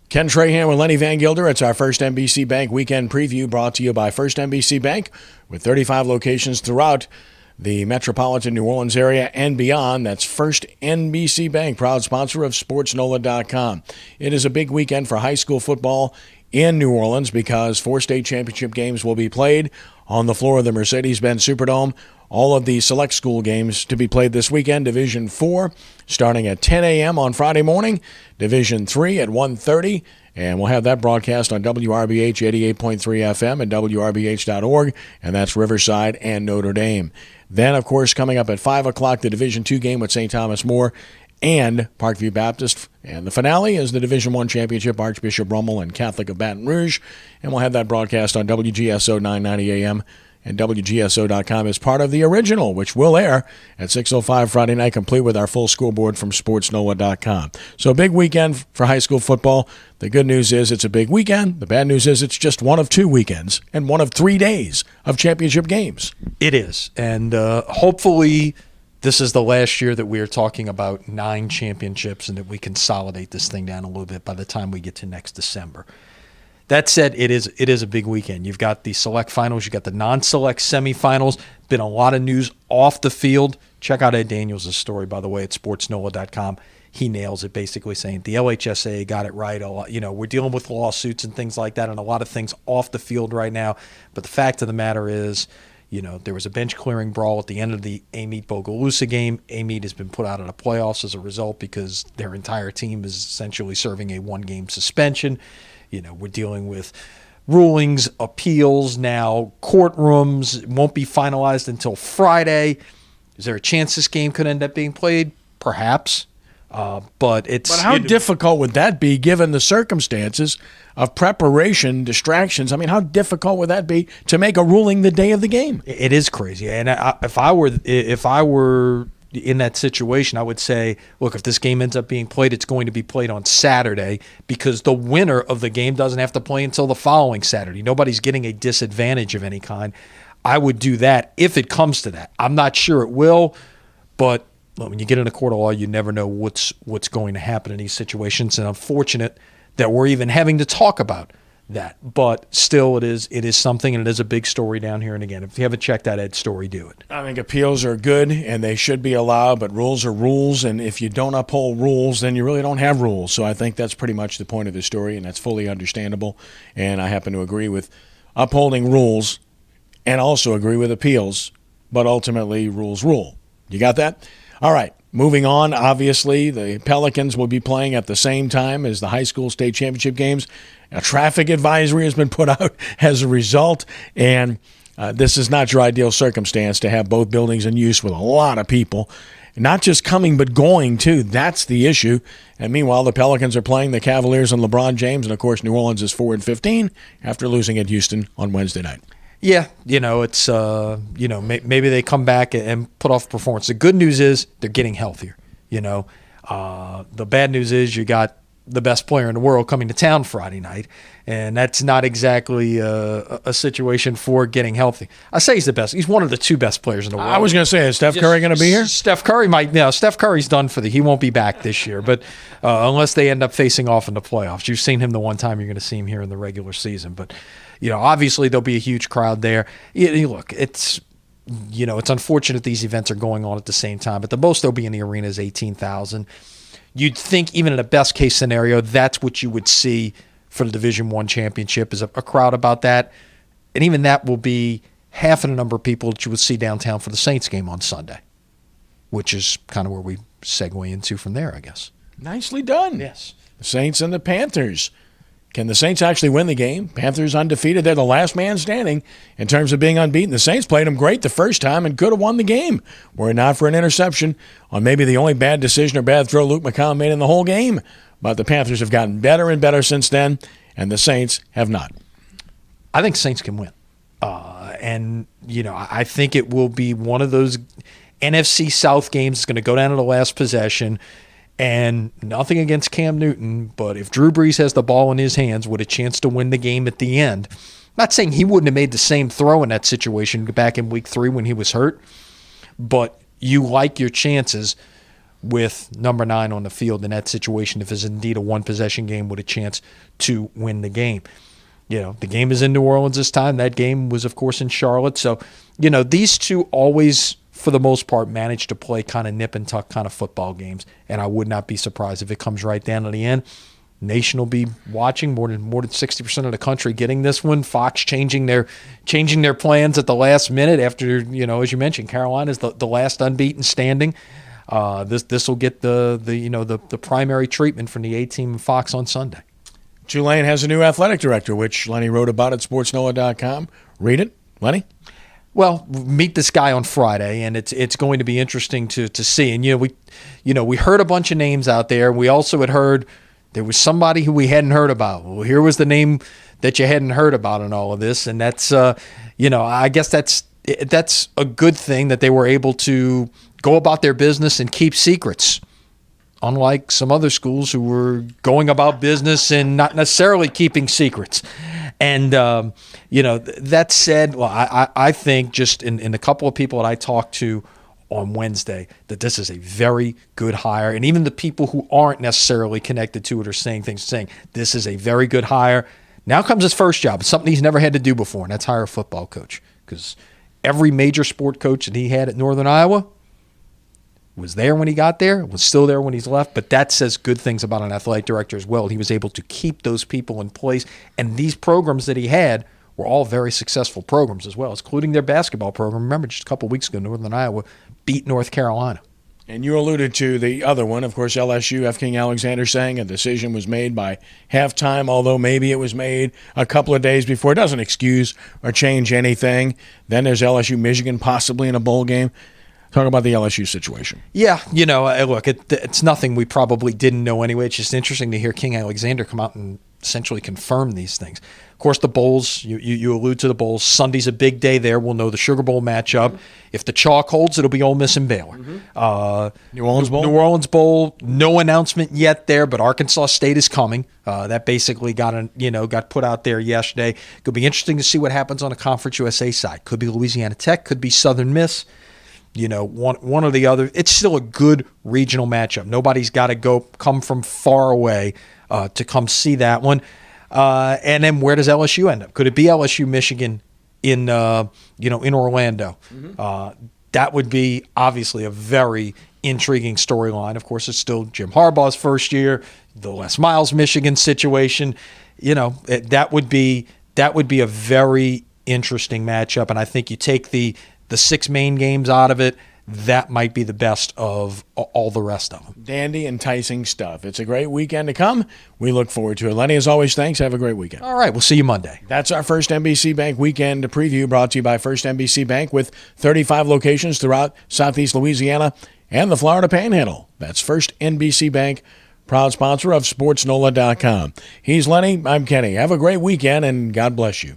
Ken Trahan with Lenny Van Gilder. It's our First NBC Bank weekend preview brought to you by First NBC Bank with 35 locations throughout the metropolitan New Orleans area and beyond. That's First NBC Bank, proud sponsor of SportsNola.com. It is a big weekend for high school football in New Orleans because 4 state championship games will be played on the floor of the Mercedes-Benz Superdome. All of the select school games to be played this weekend. Division 4 starting at 10 a.m. on Friday morning. Division 3 at 1:30. And we'll have that broadcast on WRBH 88.3 FM and WRBH.org. And that's Riverside and Notre Dame. Then, of course, coming up at 5 o'clock, the Division 2 game with St. Thomas More and Parkview Baptist. And the finale is the Division 1 championship, Archbishop Rummel and Catholic of Baton Rouge. And we'll have that broadcast on WGSO 990 AM. And WGSO.com is part of the original, which will air at 6:05 Friday night, complete with our full scoreboard from SportsNola.com. So a big weekend for high school football. The good news is it's a big weekend. The bad news is it's just one of 2 weekends and one of 3 days of championship games. It is. And hopefully this is the last year that we are talking about 9 championships and that we consolidate this thing down a little bit by the time we get to next December. That said, it is a big weekend. You've got the select finals. You've got the non-select semifinals. Been a lot of news off the field. Check out Ed Daniels' story, by the way, at sportsnola.com. He nails it, basically saying the LHSA got it right. A lot, we're dealing with lawsuits and things like that and a lot of things off the field right now. But the fact of the matter is, there was a bench-clearing brawl at the end of the Amite-Bogalusa game. Amite has been put out of the playoffs as a result because their entire team is essentially serving a 1-game suspension. We're dealing with rulings, appeals now, courtrooms. It won't be finalized until Friday. Is there a chance this game could end up being played? Perhaps. But how difficult would that be given the circumstances of preparation, distractions? I mean, how difficult would that be to make a ruling the day of the game? It is crazy. And if I were in that situation, I would say, look, if this game ends up being played, it's going to be played on Saturday because the winner of the game doesn't have to play until the following Saturday. Nobody's getting a disadvantage of any kind. I would do that if it comes to that. I'm not sure it will, but when you get in a court of law, you never know what's going to happen in these situations. And I'm fortunate that we're even having to talk about that. But still, it is something, and it is a big story down here. And again, if you haven't checked out Ed's story, do it. I think appeals are good, and they should be allowed, but rules are rules. And if you don't uphold rules, then you really don't have rules. So I think that's pretty much the point of the story, and that's fully understandable. And I happen to agree with upholding rules and also agree with appeals, but ultimately rules rule. You got that? All right. Moving on, obviously, the Pelicans will be playing at the same time as the high school state championship games. A traffic advisory has been put out as a result, and this is not your ideal circumstance to have both buildings in use with a lot of people, not just coming but going, too. That's the issue. And meanwhile, the Pelicans are playing the Cavaliers and LeBron James, and, of course, New Orleans is 4-15 after losing at Houston on Wednesday night. Yeah, it's, maybe they come back and put off performance. The good news is they're getting healthier, The bad news is you got the best player in the world coming to town Friday night, and that's not exactly a situation for getting healthy. I say he's the best. He's one of the 2 best players in the world. I was going to say, is Steph Curry going to be here? Steph Curry might. No, Steph Curry's done for he won't be back this year, but unless they end up facing off in the playoffs. You've seen him the one time, you're going to see him here in the regular season, but obviously there'll be a huge crowd there. Look, it's unfortunate these events are going on at the same time, but the most they'll be in the arena is 18,000. You'd think even in a best-case scenario, that's what you would see for the Division I championship is a crowd about that. And even that will be half of the number of people that you would see downtown for the Saints game on Sunday, which is kind of where we segue into from there, I guess. Nicely done. Yes. The Saints and the Panthers. Can the Saints actually win the game? Panthers undefeated. They're the last man standing in terms of being unbeaten. The Saints played them great the first time and could have won the game were it not for an interception on maybe the only bad decision or bad throw Luke McCollum made in the whole game. But the Panthers have gotten better and better since then, and the Saints have not. I think Saints can win. I think it will be one of those NFC South games that's going to go down to the last possession. And nothing against Cam Newton, but if Drew Brees has the ball in his hands with a chance to win the game at the end, I'm not saying he wouldn't have made the same throw in that situation back in week 3 when he was hurt, but you like your chances with number 9 on the field in that situation if it's indeed a one-possession game with a chance to win the game. The game is in New Orleans this time. That game was, of course, in Charlotte. So, these two always, for the most part, manage to play kind of nip-and-tuck kind of football games, and I would not be surprised if it comes right down to the end. Nation will be watching, more than 60% of the country getting this one. Fox changing their plans at the last minute after, as you mentioned, Carolina's the last unbeaten standing. This will get the primary treatment from the A-team and Fox on Sunday. Tulane has a new athletic director, which Lenny wrote about at sportsnola.com. Read it, Lenny. Well, meet this guy on Friday, and it's going to be interesting to see. And we heard a bunch of names out there. We also had heard there was somebody who we hadn't heard about. Well, here was the name that you hadn't heard about in all of this, and that's I guess that's a good thing that they were able to go about their business and keep secrets, unlike some other schools who were going about business and not necessarily keeping secrets. And, that said, well, I think just in the couple of people that I talked to on Wednesday that this is a very good hire. And even the people who aren't necessarily connected to it are saying this is a very good hire. Now comes his first job. It's something he's never had to do before, and that's hire a football coach. Because every major sport coach that he had at Northern Iowa was there when he got there, was still there when he's left, but that says good things about an athletic director as well. He was able to keep those people in place, and these programs that he had were all very successful programs as well, including their basketball program. Remember, just a couple of weeks ago, Northern Iowa beat North Carolina. And you alluded to the other one, of course, LSU. F. King Alexander saying a decision was made by halftime, although maybe it was made a couple of days before. It doesn't excuse or change anything. Then there's LSU Michigan possibly in a bowl game. Talk about the LSU situation. Yeah, look, it's nothing we probably didn't know anyway. It's just interesting to hear King Alexander come out and essentially confirm these things. Of course, the bowls, you allude to the bowls. Sunday's a big day there. We'll know the Sugar Bowl matchup. Mm-hmm. If the chalk holds, it'll be Ole Miss and Baylor. Mm-hmm. New Orleans Bowl? New Orleans Bowl, no announcement yet there, but Arkansas State is coming. That basically got put out there yesterday. Could be interesting to see what happens on the Conference USA side. Could be Louisiana Tech, could be Southern Miss. One or the other. It's still a good regional matchup. Nobody's got to come from far away to come see that one. And then where does LSU end up? Could it be LSU Michigan in Orlando? Mm-hmm. That would be obviously a very intriguing storyline. Of course, it's still Jim Harbaugh's first year. The Les Miles Michigan situation. That would be a very interesting matchup. And I think you take the 6 main games out of it, that might be the best of all the rest of them. Dandy, enticing stuff. It's a great weekend to come. We look forward to it. Lenny, as always, thanks. Have a great weekend. All right, we'll see you Monday. That's our First NBC Bank weekend preview brought to you by First NBC Bank with 35 locations throughout Southeast Louisiana and the Florida Panhandle. That's First NBC Bank, proud sponsor of SportsNola.com. He's Lenny. I'm Kenny. Have a great weekend, and God bless you.